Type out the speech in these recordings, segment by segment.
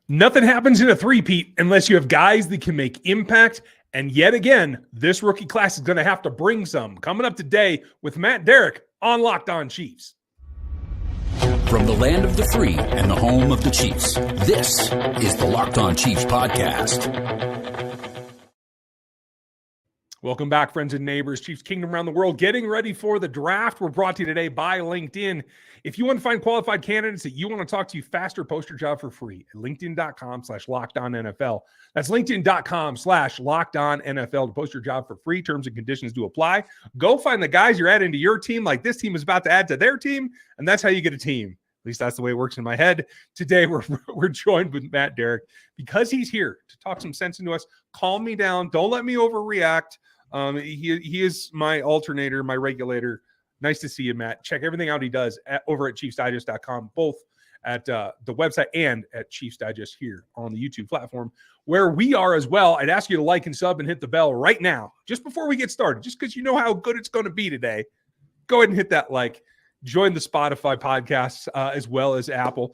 Nothing happens in a three-peat unless you have guys that can make impact. And yet again, this rookie class is going to have to bring some. Coming up today with Matt Derrick on Locked On Chiefs. From the land of the free and the home of the Chiefs, this is the Locked On Chiefs podcast. Welcome back, friends and neighbors. Chiefs Kingdom around the world, getting ready for the draft. We're brought to you today by LinkedIn. If you want to find qualified candidates that you want to talk to faster, post your job for free at linkedin.com/LockedOnNFL. That's linkedin.com/LockedOnNFL to post your job for free. Terms and conditions do apply. Go find the guys you're adding to your team like this team is about to add to their team, and that's how you get a team. At least that's the way it works in my head. Today, we're joined with Matt Derrick because he's here to talk some sense into us. Calm me down. Don't let me overreact. He is my alternator, my regulator. Nice to see you, Matt. Check everything out he does over at ChiefsDigest.com, both at the website and at Chiefs Digest here on the YouTube platform, where we are as well. I'd ask you to like and sub and hit the bell right now, just before we get started, just because you know how good it's going to be today. Go ahead and hit that like. Join the Spotify podcasts as well as Apple.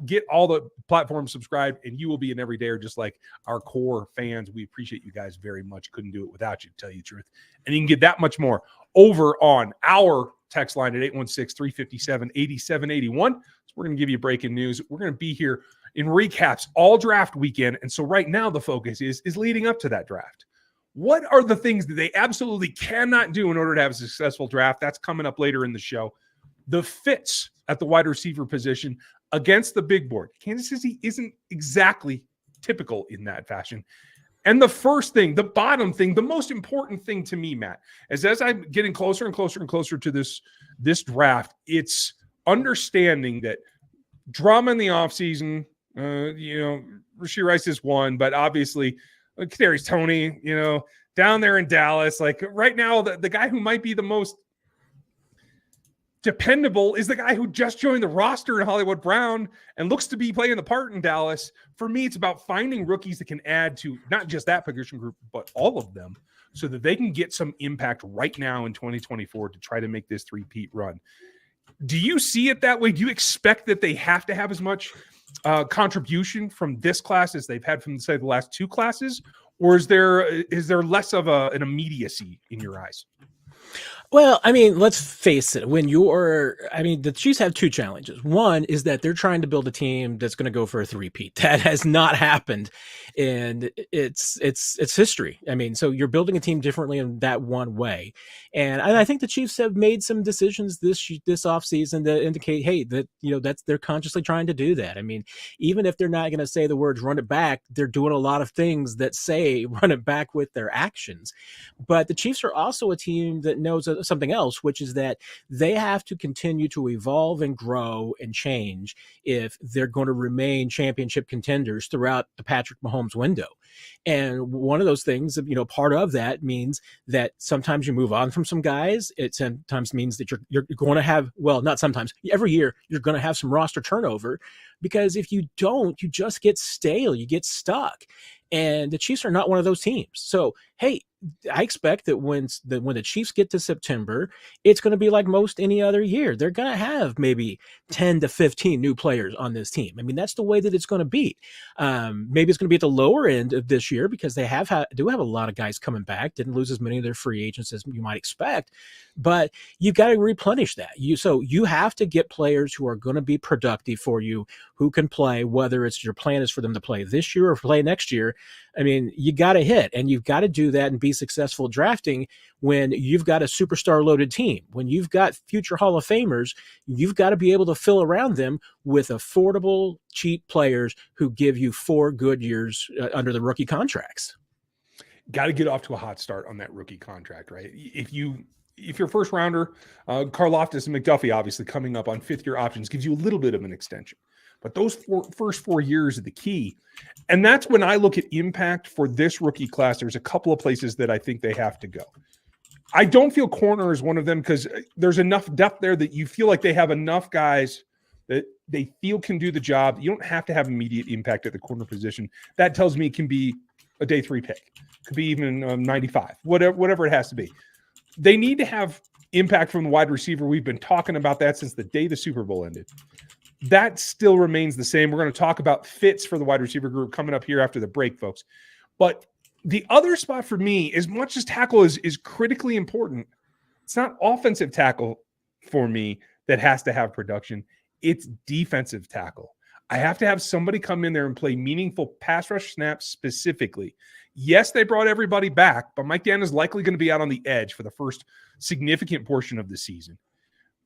Get all the platforms subscribed, and you will be an everydayer just like our core fans. We appreciate you guys very much. Couldn't do it without you, to tell you the truth. And you can get that much more over on our text line at 816-357-8781. So we're going to give you breaking news. We're going to be here in recaps all draft weekend. And so right now the focus is leading up to that draft. What are the things that they absolutely cannot do in order to have a successful draft? That's coming up later in the show. The fits at the wide receiver position against the big board. Kansas City isn't exactly typical in that fashion. And the first thing, the bottom thing, the most important thing to me, Matt, is as I'm getting closer and closer and closer to this draft, it's understanding that drama in the offseason, Rashee Rice is one, but obviously Kadarius Toney, down there in Dallas, like right now, the guy who might be the most dependable is the guy who just joined the roster in Hollywood Brown and looks to be playing the part in Dallas. For me, it's about finding rookies that can add to not just that position group, but all of them so that they can get some impact right now in 2024 to try to make this three-peat run. Do you see it that way? Do you expect that they have to have as much contribution from this class as they've had from, say, the last two classes? Or is there less of an immediacy in your eyes? Well, I mean, let's face it. The Chiefs have two challenges. One is that they're trying to build a team that's going to go for a three-peat. That has not happened, and it's history. I mean, so you're building a team differently in that one way. And I think the Chiefs have made some decisions this offseason that indicate, hey, that they're consciously trying to do that. I mean, even if they're not going to say the words "run it back," they're doing a lot of things that say "run it back" with their actions. But the Chiefs are also a team that knows something else, which is that they have to continue to evolve and grow and change if they're going to remain championship contenders throughout the Patrick Mahomes window. And one of those things, part of that means that sometimes you move on from some guys. It sometimes means that you're going to have, well, not sometimes, every year you're going to have some roster turnover, because if you don't, you just get stale, you get stuck. And the Chiefs are not one of those teams. So, hey, I expect that when the Chiefs get to September, it's going to be like most any other year. They're going to have maybe 10 to 15 new players on this team. I mean, that's the way that it's going to be. Maybe it's going to be at the lower end of this year because they do have a lot of guys coming back. Didn't lose as many of their free agents as you might expect, but you've got to replenish that. So you have to get players who are going to be productive for you, who can play, whether it's your plan is for them to play this year or play next year. I mean, you got to hit, and you've got to do that and be successful drafting when you've got a superstar loaded team. When you've got future Hall of Famers, you've got to be able to fill around them with affordable, cheap players who give you 4 good years under the rookie contracts. Got to get off to a hot start on that rookie contract, right? If your first rounder, Karlaftis and McDuffie, obviously coming up on 5th-year options, gives you a little bit of an extension. But those first 4 years are the key. And that's when I look at impact for this rookie class. There's a couple of places that I think they have to go. I don't feel corner is one of them because there's enough depth there that you feel like they have enough guys that they feel can do the job. You don't have to have immediate impact at the corner position. That tells me it can be a day 3 pick. Could be even 95, whatever it has to be. They need to have impact from the wide receiver. We've been talking about that since the day the Super Bowl ended. that still remains the same. We're going to talk about fits for the wide receiver group coming up here after the break, folks. But the other spot for me, as much as tackle is critically important, it's not offensive tackle for me that has to have production. It's defensive tackle. I have to have somebody come in there and play meaningful pass rush snaps specifically. Yes, they brought everybody back, but Mike Dan is likely going to be out on the edge for the first significant portion of the season.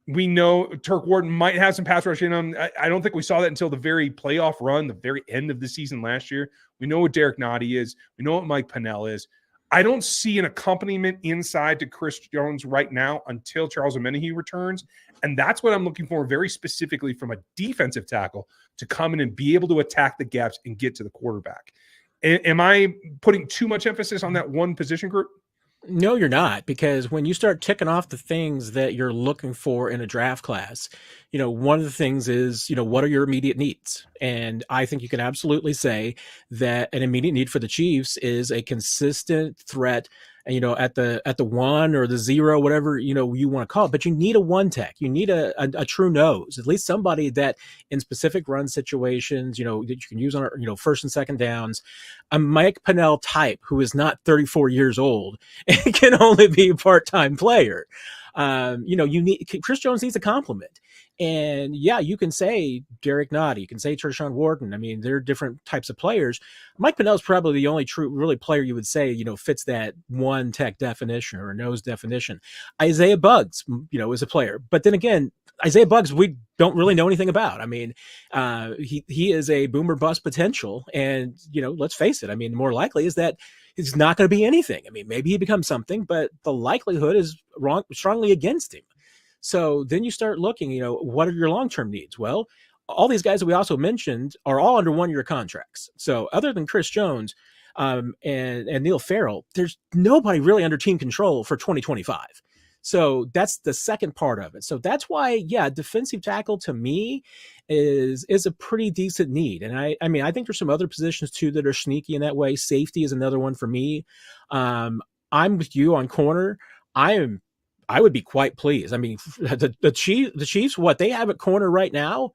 We know Turk Wharton might have some pass rush in him. I don't think we saw that until the very playoff run, the very end of the season last year. We know what Derek Nottie is. We know what Mike Pennell is. I don't see an accompaniment inside to Chris Jones right now until Charles Omenihu returns. And that's what I'm looking for very specifically from a defensive tackle to come in and be able to attack the gaps and get to the quarterback. Am I putting too much emphasis on that one position group? No, you're not, because when you start ticking off the things that you're looking for in a draft class, one of the things is, what are your immediate needs? And I think you can absolutely say that an immediate need for the Chiefs is a consistent threat, at the 1 or the 0, whatever, you want to call it, but you need a one tech. You need a true nose, at least somebody that in specific run situations, that you can use on, first and second downs, a Mike Pennell type who is not 34 years old and can only be a part-time player. Chris Jones needs a compliment. And yeah, you can say Derek Nottie, you can say Tershawn Wharton. I mean, they're different types of players. Mike Pennell is probably the only true really player you would say, fits that one tech definition or a nose definition. Isaiah Buggs, is a player. But then again, Isaiah Buggs, we don't really know anything about. I mean, he is a boomer bust potential. And, let's face it. I mean, more likely is that it's not going to be anything. I mean, maybe he becomes something, but the likelihood is strongly against him. So then you start looking, what are your long-term needs? Well, all these guys that we also mentioned are all under 1-year contracts. So other than Chris Jones and Neil Farrell, there's nobody really under team control for 2025. So that's the second part of it. So that's why, defensive tackle to me is a pretty decent need. And I think there's some other positions too that are sneaky in that way. Safety is another one for me. I'm with you on corner. I would be quite pleased. I mean, the Chiefs, what they have at corner right now,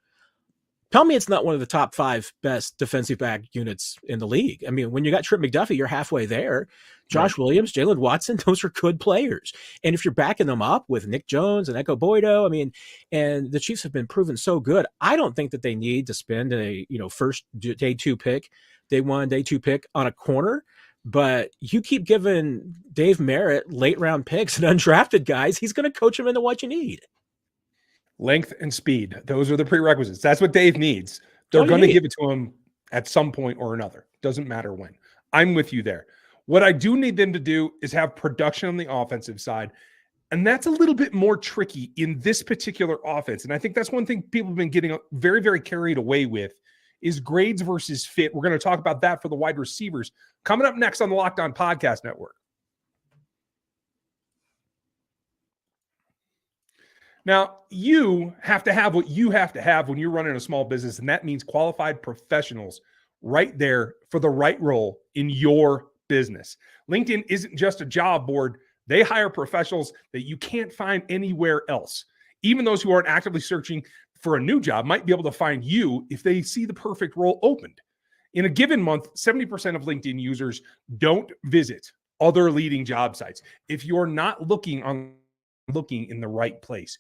tell me it's not one of the top 5 best defensive back units in the league. I mean, when you got Trip McDuffie, you're halfway there. Josh Williams, Jalen Watson, those are good players. And if you're backing them up with Nick Jones and Echo Boydo, I mean, and the Chiefs have been proven so good, I don't think that they need to spend a, first day 2 pick, day 1, day 2 pick on a corner. But you keep giving Dave Merritt late round picks and undrafted guys, he's going to coach them into what you need. Length and speed. Those are the prerequisites. That's what Dave needs. They're going to give it to him at some point or another. Doesn't matter when. I'm with you there. What I do need them to do is have production on the offensive side. And that's a little bit more tricky in this particular offense. And I think that's one thing people have been getting very, very carried away with is grades versus fit. We're going to talk about that for the wide receivers coming up next on the Locked On Podcast Network. Now, you have to have what you have to have when you're running a small business, and that means qualified professionals right there for the right role in your business. LinkedIn isn't just a job board. They hire professionals that you can't find anywhere else. Even those who aren't actively searching for a new job might be able to find you if they see the perfect role opened. In a given month, 70% of LinkedIn users don't visit other leading job sites. If you're not looking in the right place,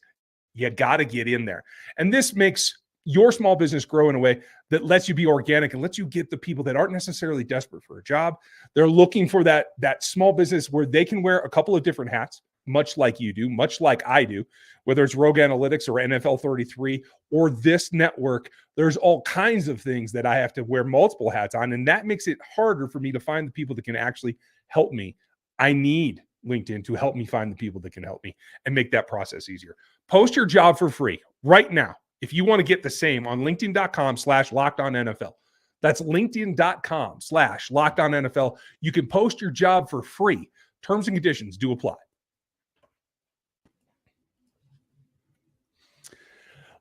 you got to get in there. And this makes your small business grow in a way that lets you be organic and lets you get the people that aren't necessarily desperate for a job. They're looking for that small business where they can wear a couple of different hats, much like you do, much like I do, whether it's Rogue Analytics or NFL 33 or this network. There's all kinds of things that I have to wear multiple hats on, and that makes it harder for me to find the people that can actually help me. I need LinkedIn to help me find the people that can help me and make that process easier. Post your job for free right now if you want to get the same on linkedin.com/LockedOnNFL. That's linkedin.com/LockedOnNFL. You can post your job for free. Terms and conditions do apply.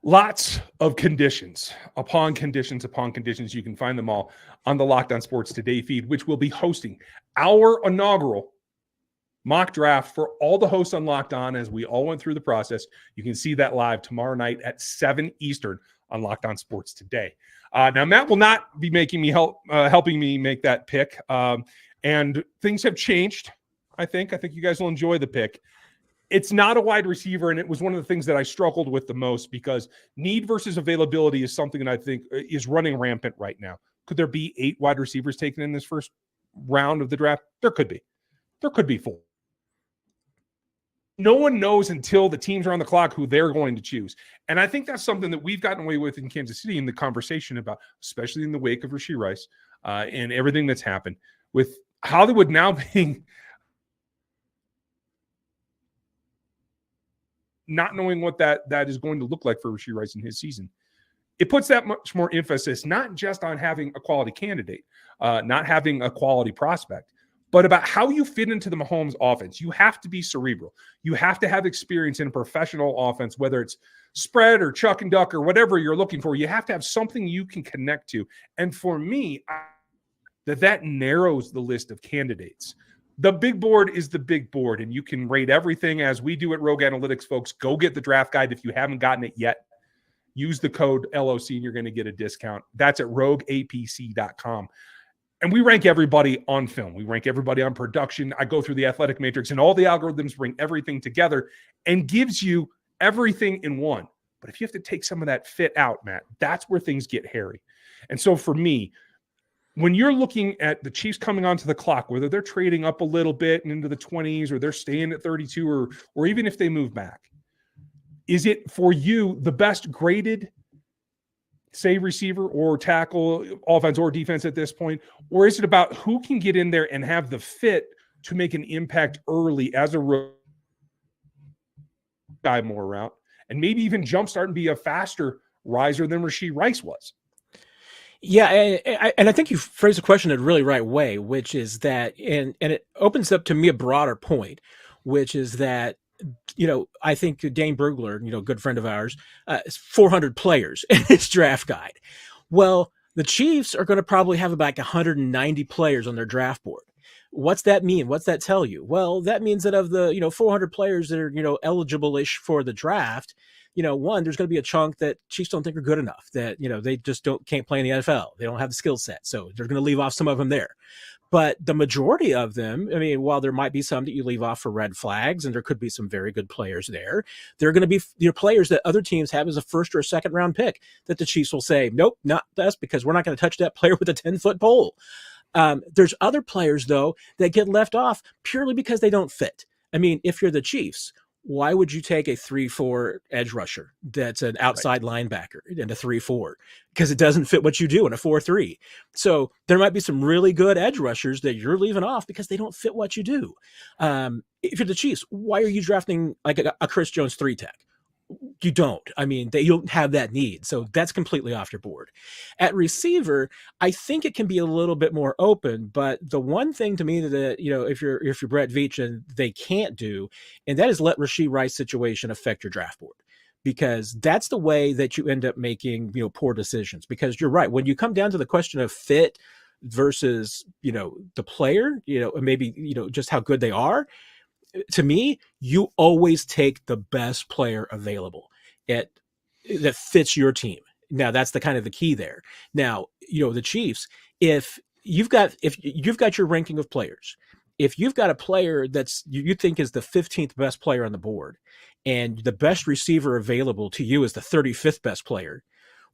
Lots of conditions upon conditions upon conditions. You can find them all on the Locked On Sports Today feed, which will be hosting our inaugural mock draft for all the hosts on Locked On as we all went through the process. You can see that live tomorrow night at 7 Eastern on Locked On Sports today. Now, Matt will not be helping me make that pick. And things have changed, I think. I think you guys will enjoy the pick. It's not a wide receiver, and it was one of the things that I struggled with the most because need versus availability is something that I think is running rampant right now. Could there be 8 wide receivers taken in this first round of the draft? There could be. There could be 4. No one knows until the teams are on the clock who they're going to choose. And I think that's something that we've gotten away with in Kansas City in the conversation about, especially in the wake of Rashee Rice and everything that's happened, with Hollywood now being not knowing what that is going to look like for Rashee Rice in his season. It puts that much more emphasis, not just on having a quality candidate, not having a quality prospect, but about how you fit into the Mahomes offense. You have to be cerebral. You have to have experience in a professional offense, whether it's spread or chuck and duck or whatever you're looking for. You have to have something you can connect to. And for me, that narrows the list of candidates. The big board is the big board, and you can rate everything as we do at Rogue Analytics, folks. Go get the draft guide if you haven't gotten it yet. Use the code LOC and you're going to get a discount. That's at rogueapc.com. And we rank everybody on film. We rank everybody on production. I go through the athletic matrix, and all the algorithms bring everything together and gives you everything in one. But if you have to take some of that fit out, Matt, that's where things get hairy. And so for me, when you're looking at the Chiefs coming onto the clock, whether they're trading up a little bit and into the 20s or they're staying at 32 or even if they move back, is it for you the best graded, say, receiver or tackle, offense or defense at this point? Or is it about who can get in there and have the fit to make an impact early as a guy more route and maybe even jumpstart and be a faster riser than Rashee Rice was? Yeah, and I think you phrased the question in a really right way, which is that, and it opens up to me a broader point, which is that, I think Dane Brugler, good friend of ours, is 400 players in his draft guide. Well, the Chiefs are going to probably have about 190 players on their draft board. What's that mean? What's that tell you? Well, that means that of the, 400 players that are, eligible-ish for the draft, one, there's going to be a chunk that Chiefs don't think are good enough, that, they just can't play in the NFL. They don't have the skill set. So they're going to leave off some of them there. But the majority of them, while there might be some that you leave off for red flags, and there could be some very good players there, they're going to be players that other teams have as a first or a second round pick that the Chiefs will say, nope, not us, because we're not going to touch that player with a 10-foot pole. There's other players, though, that get left off purely because they don't fit. If you're the Chiefs, why would you take a 3-4 edge rusher that's an outside linebacker and a 3-4? Because it doesn't fit what you do in a 4-3. So there might be some really good edge rushers that you're leaving off because they don't fit what you do. If you're the Chiefs, why are you drafting like a Chris Jones 3-tech? You don't. You don't have that need. So that's completely off your board. At receiver, I think it can be a little bit more open, but the one thing to me that, if you're Brett Veach, and they can't do, and that is let Rashee Rice situation affect your draft board, because that's the way that you end up making, poor decisions. Because you're right. When you come down to the question of fit versus, the player, maybe, just how good they are, to me, you always take the best player available that fits your team. Now, that's the kind of the key there. Now, the Chiefs, if you've got your ranking of players, if you've got a player that's you think is the 15th best player on the board, and the best receiver available to you is the 35th best player,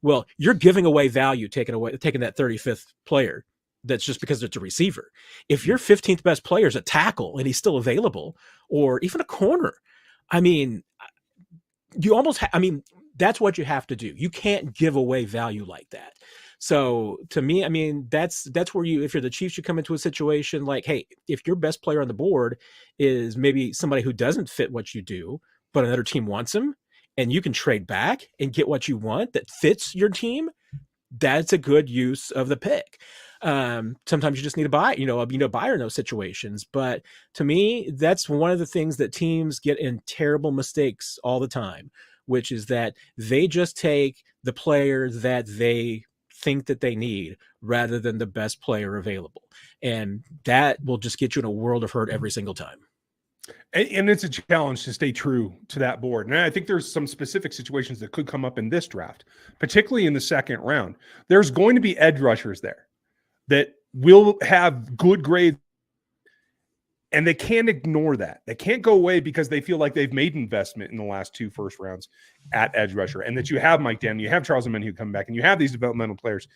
well, you're giving away value taking that 35th player. That's just because it's a receiver. If your 15th best player is a tackle and he's still available, or even a corner, you almost that's what you have to do. You can't give away value like that. So to me, that's where if you're the Chiefs, you come into a situation like, hey, if your best player on the board is maybe somebody who doesn't fit what you do, but another team wants him, and you can trade back and get what you want that fits your team, that's a good use of the pick. Sometimes you just need to buy, a buyer in those situations. But to me, that's one of the things that teams get in terrible mistakes all the time, which is that they just take the player that they think that they need rather than the best player available. And that will just get you in a world of hurt every single time. And it's a challenge to stay true to that board. And I think there's some specific situations that could come up in this draft, particularly in the second round. There's going to be edge rushers there that will have good grades, and they can't ignore that. They can't go away because they feel like they've made investment in the last 2 first rounds at edge rusher, and that you have Mike Dannon, you have Charles Omenihu come back, and you have these developmental players.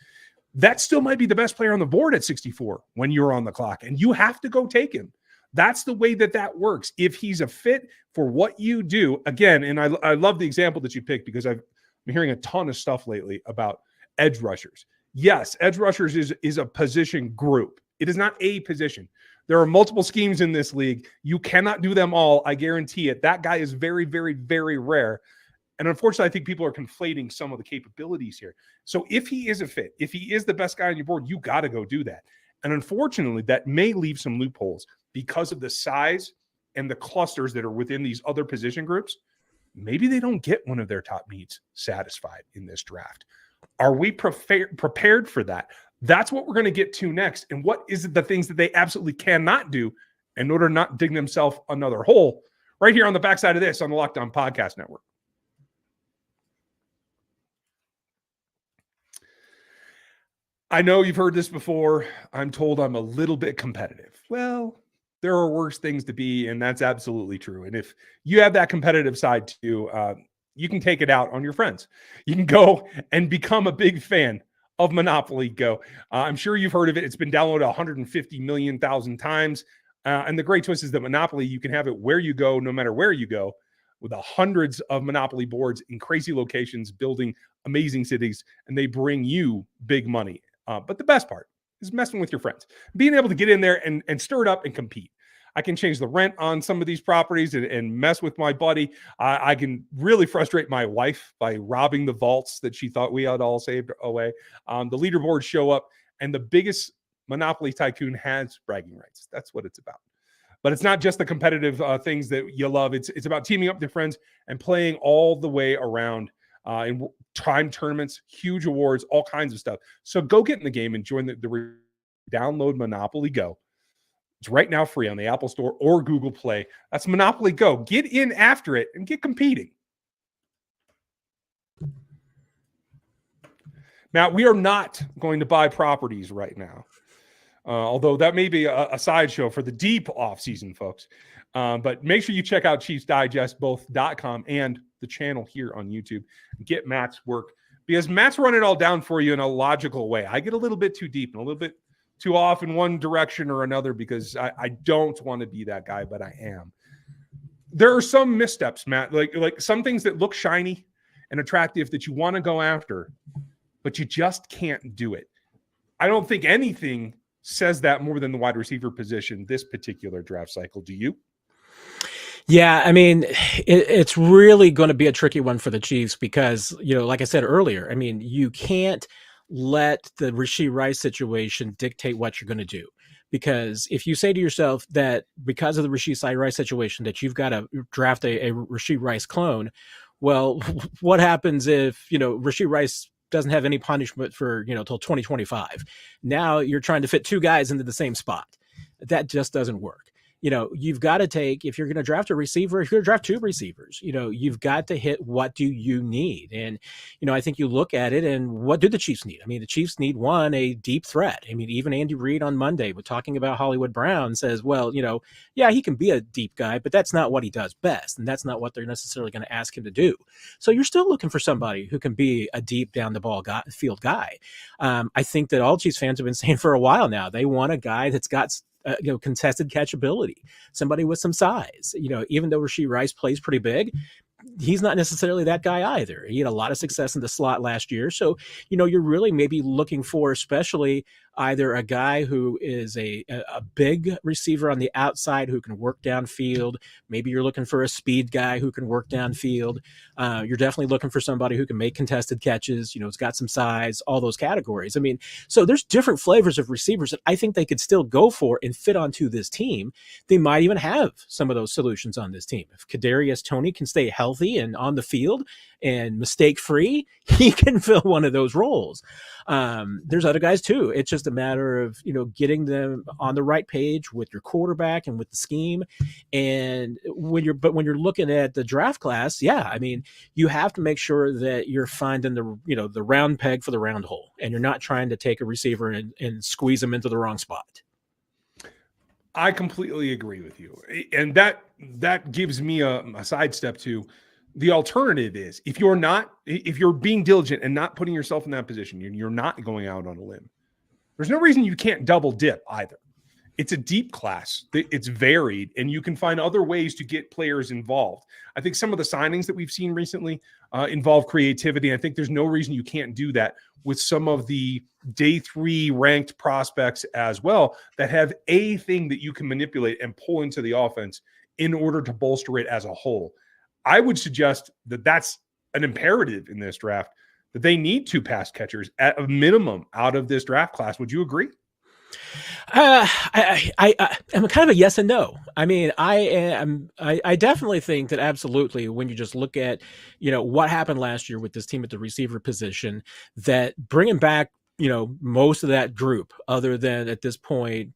That still might be the best player on the board at 64 when you're on the clock, and you have to go take him. That's the way that works. If he's a fit for what you do, again, and I love the example that you picked because I've been hearing a ton of stuff lately about edge rushers. Yes, edge rushers is a position group. It is not a position. There are multiple schemes in this league. You cannot do them all. I guarantee it. That guy is very, very, very rare. And unfortunately, I think people are conflating some of the capabilities here. So if he is a fit, if he is the best guy on your board, you got to go do that. And unfortunately, that may leave some loopholes because of the size and the clusters that are within these other position groups. Maybe they don't get one of their top needs satisfied in this draft. Are we prepared for that? That's what we're going to get to next. And what is the things that they absolutely cannot do in order to not dig themselves another hole right here on the backside of this on the Locked On Podcast Network. I know you've heard this before. I'm told I'm a little bit competitive. Well, there are worse things to be, and that's absolutely true. And if you have that competitive side too, you can take it out on your friends. You can go and become a big fan of Monopoly Go. I'm sure you've heard of it. It's been downloaded 150 million times. And the great twist is that Monopoly, you can have it where you go, no matter where you go, with hundreds of Monopoly boards in crazy locations, building amazing cities, and they bring you big money. But the best part is messing with your friends, being able to get in there and stir it up and compete. I can change the rent on some of these properties and mess with my buddy. I can really frustrate my wife by robbing the vaults that she thought we had all saved away. The leaderboards show up, and the biggest Monopoly tycoon has bragging rights. That's what it's about. But it's not just the competitive things that you love. It's about teaming up with your friends and playing all the way around in time tournaments, huge awards, all kinds of stuff. So go get in the game and join the download Monopoly Go. It's right now free on the Apple Store or Google Play. That's Monopoly Go. Get in after it and get competing. Now, we are not going to buy properties right now, although that may be a sideshow for the deep offseason, folks. But make sure you check out Chiefs Digest, both .com and the channel here on YouTube. Get Matt's work, because Matt's running it all down for you in a logical way. I get a little bit too deep and a little bit too off in one direction or another because I don't want to be that guy, but I am. There are some missteps, Matt, like some things that look shiny and attractive that you want to go after, but you just can't do it. I don't think anything says that more than the wide receiver position this particular draft cycle. Do you? Yeah, I mean, it's really going to be a tricky one for the Chiefs because, like I said earlier, I mean, you can't let the Rashee Rice situation dictate what you're going to do. Because if you say to yourself that because of the Rashee Rice situation that you've got to draft a Rashee Rice clone, well, what happens if, Rashee Rice doesn't have any punishment for, till 2025? Now you're trying to fit two guys into the same spot. That just doesn't work. You've got to take, if you're going to draft a receiver, if you're going to draft two receivers, you've got to hit what do you need? And, I think you look at it and what do the Chiefs need? I mean, the Chiefs need a deep threat. I mean, even Andy Reid on Monday was talking about Hollywood Brown says, well, yeah, he can be a deep guy, but that's not what he does best. And that's not what they're necessarily going to ask him to do. So you're still looking for somebody who can be a deep down the ball field guy. I think that all Chiefs fans have been saying for a while now, they want a guy that's got contested catchability, somebody with some size. Even though Rashee Rice plays pretty big, he's not necessarily that guy either. He had a lot of success in the slot last year. So, you're really maybe looking for especially either a guy who is a big receiver on the outside who can work downfield. Maybe you're looking for a speed guy who can work downfield. You're definitely looking for somebody who can make contested catches. It's got some size, all those categories. I mean, so there's different flavors of receivers that I think they could still go for and fit onto this team. They might even have some of those solutions on this team. If Kadarius Toney can stay healthy and on the field and mistake-free, he can fill one of those roles. There's other guys too. It's just just a matter of, getting them on the right page with your quarterback and with the scheme. And when you're looking at the draft class, you have to make sure that you're finding the round peg for the round hole, and you're not trying to take a receiver and squeeze them into the wrong spot. I completely agree with you. And that gives me a sidestep to the alternative is if you're being diligent and not putting yourself in that position, you're not going out on a limb. There's no reason you can't double dip either. It's a deep class. It's varied, and you can find other ways to get players involved. I think some of the signings that we've seen recently involve creativity. I think there's no reason you can't do that with some of the day 3 ranked prospects as well that have a thing that you can manipulate and pull into the offense in order to bolster it as a whole. I would suggest that that's an imperative in this draft, that they need 2 pass catchers at a minimum out of this draft class. Would you agree? I'm kind of a yes and no. I mean, I definitely think that absolutely, when you just look at, what happened last year with this team at the receiver position, that bringing back, most of that group, other than at this point,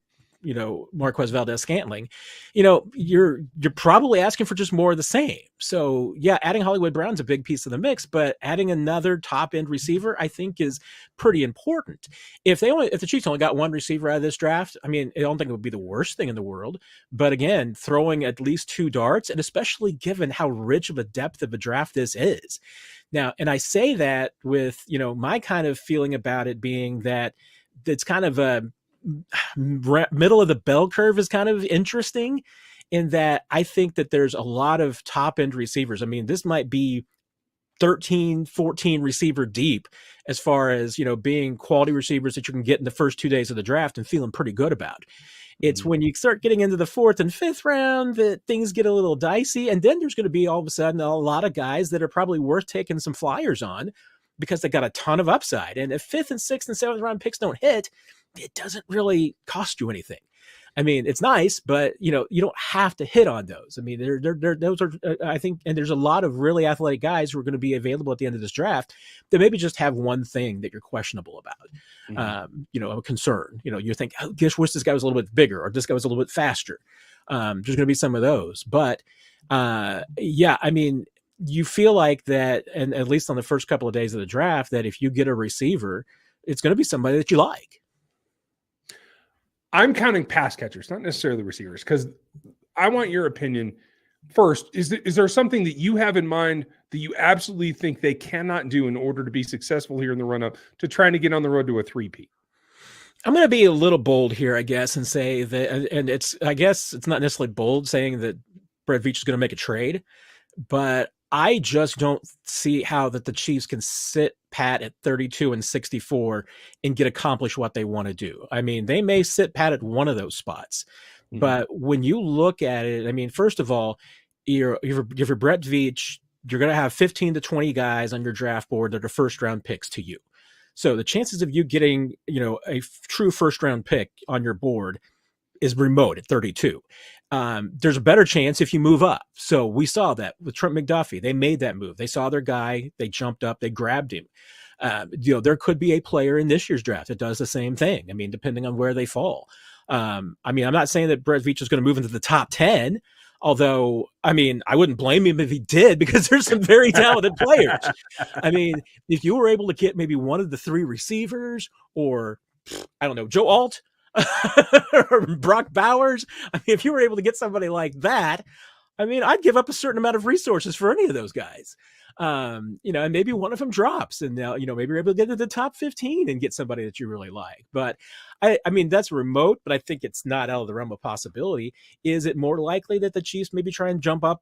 Marquez Valdez-Scantling, you're probably asking for just more of the same. So yeah, adding Hollywood Brown's a big piece of the mix, but adding another top end receiver, I think, is pretty important. If the Chiefs only got 1 receiver out of this draft, I don't think it would be the worst thing in the world. But again, throwing at least 2 darts, and especially given how rich of a depth of a draft this is. Now, and I say that with, my kind of feeling about it being that it's kind of a middle of the bell curve is kind of interesting, in that I think that there's a lot of top end receivers. I mean, this might be 13, 14 receiver deep as far as, being quality receivers that you can get in the first 2 days of the draft and feeling pretty good about. It's when you start getting into the 4th and 5th round that things get a little dicey. And then there's going to be all of a sudden a lot of guys that are probably worth taking some flyers on because they got a ton of upside. And if 5th and 6th and 7th round picks don't hit, it doesn't really cost you anything. I mean, it's nice, but you don't have to hit on those. I mean, those are, I think, and there's a lot of really athletic guys who are going to be available at the end of this draft that maybe just have one thing that you're questionable about. A concern. You think, oh, gosh, wish this guy was a little bit bigger, or this guy was a little bit faster. There's going to be some of those, but you feel like that, and at least on the first couple of days of the draft, that if you get a receiver, it's going to be somebody that you like. I'm counting pass catchers, not necessarily receivers, because I want your opinion first. Is there something that you have in mind that you absolutely think they cannot do in order to be successful here in the run-up to trying to get on the road to a 3-peat? I'm going to be a little bold here, I guess, and say that, and I guess it's not necessarily bold saying that Brett Veach is going to make a trade, but I just don't see how that the Chiefs can sit pat at 32 and 64 and accomplish what they want to do. I mean, they may sit pat at one of those spots, but when you look at it, I mean, first of all, if you're Brett Veach, you're going to have 15 to 20 guys on your draft board that are first round picks to you. So the chances of you getting, a true first round pick on your board is remote at 32. There's a better chance if you move up. So we saw that with Trent McDuffie. They made that move. They saw their guy. They jumped up. They grabbed him. There could be a player in this year's draft that does the same thing. I mean, depending on where they fall. I'm not saying that Brett Veach is going to move into the top 10, although, I wouldn't blame him if he did, because there's some very talented players. I mean, if you were able to get maybe one of the 3 receivers, or I don't know, Joe Alt, or Brock Bowers. I mean, if you were able to get somebody like that, I'd give up a certain amount of resources for any of those guys. And maybe one of them drops, and now, maybe you're able to get to the top 15 and get somebody that you really like. But that's remote, but I think it's not out of the realm of possibility. Is it more likely that the Chiefs maybe try and jump up,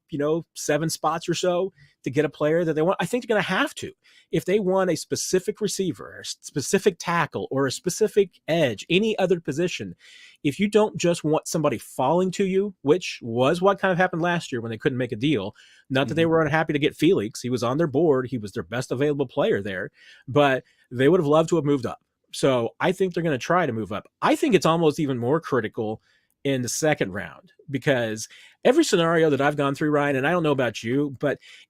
7 spots or so to get a player that they want? I think they're going to have to. If they want a specific receiver, a specific tackle, or a specific edge, any other position, if you don't just want somebody falling to you, which was what kind of happened last year when they couldn't make a deal, not that they were unhappy to get Felix. He was on their board. He was their best available player there, but they would have loved to have moved up. So I think they're going to try to move up. I think it's almost even more critical in the second round, because every scenario that I've gone through, Ryan, and I don't know about you,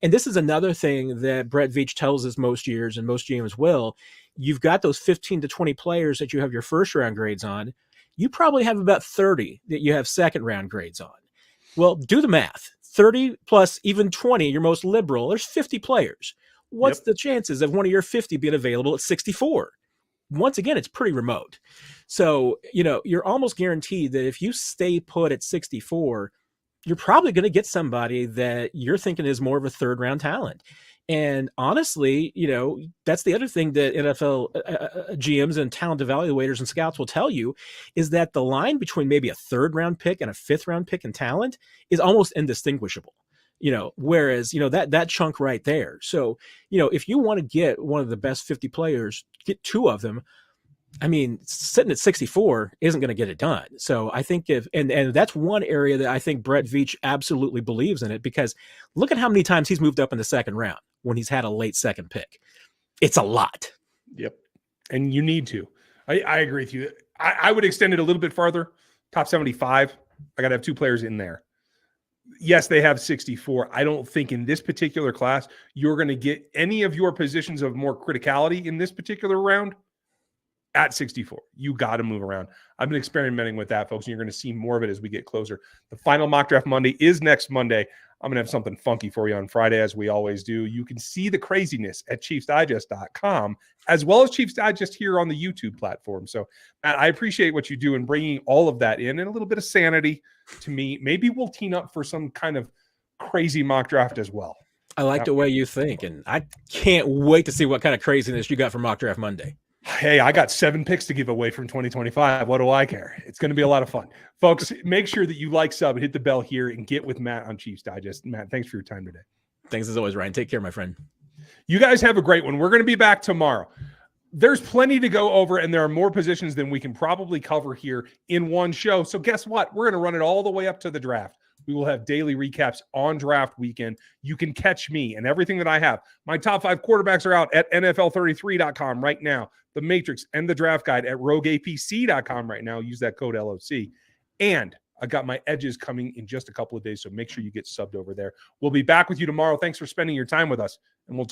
and this is another thing that Brett Veach tells us most years, and most GMs will, you've got those 15 to 20 players that you have your first round grades on. You probably have about 30 that you have second round grades on. Well, do the math. 30 plus even 20, your most liberal, there's 50 players. What's the chances of one of your 50 being available at 64? Once again, it's pretty remote. So, you're almost guaranteed that if you stay put at 64, you're probably going to get somebody that you're thinking is more of a third round talent. And honestly, that's the other thing that NFL GMs and talent evaluators and scouts will tell you is that the line between maybe a third round pick and a fifth round pick in talent is almost indistinguishable. Whereas, that chunk right there. So, if you want to get one of the best 50 players, get two of them. I mean, sitting at 64 isn't going to get it done. So I think and that's one area that I think Brett Veach absolutely believes in it, because look at how many times he's moved up in the second round when he's had a late second pick. It's a lot. Yep. And you need to. I agree with you. I would extend it a little bit farther. Top 75. I got to have two players in there. Yes, they have 64. I don't think in this particular class, you're going to get any of your positions of more criticality in this particular round at 64. You got to move around. I've been experimenting with that, folks, and you're going to see more of it as we get closer. The final mock draft Monday is next Monday. I'm going to have something funky for you on Friday, as we always do. You can see the craziness at ChiefsDigest.com, as well as Chiefs Digest here on the YouTube platform. So, Matt, I appreciate what you do in bringing all of that in and a little bit of sanity to me. Maybe we'll team up for some kind of crazy mock draft as well. I like the way you think, and I can't wait to see what kind of craziness you got for mock draft Monday. Hey, I got 7 picks to give away from 2025. What do I care? It's going to be a lot of fun. Folks, make sure that you like, sub, and hit the bell here and get with Matt on Chiefs Digest. Matt, thanks for your time today. Thanks as always, Ryan. Take care, my friend. You guys have a great one. We're going to be back tomorrow. There's plenty to go over, and there are more positions than we can probably cover here in one show. So guess what? We're going to run it all the way up to the draft. We will have daily recaps on draft weekend. You can catch me and everything that I have. My top 5 quarterbacks are out at NFL33.com right now. The Matrix and the draft guide at RogueAPC.com right now. Use that code LOC. And I got my edges coming in just a couple of days, so make sure you get subbed over there. We'll be back with you tomorrow. Thanks for spending your time with us, and we'll talk.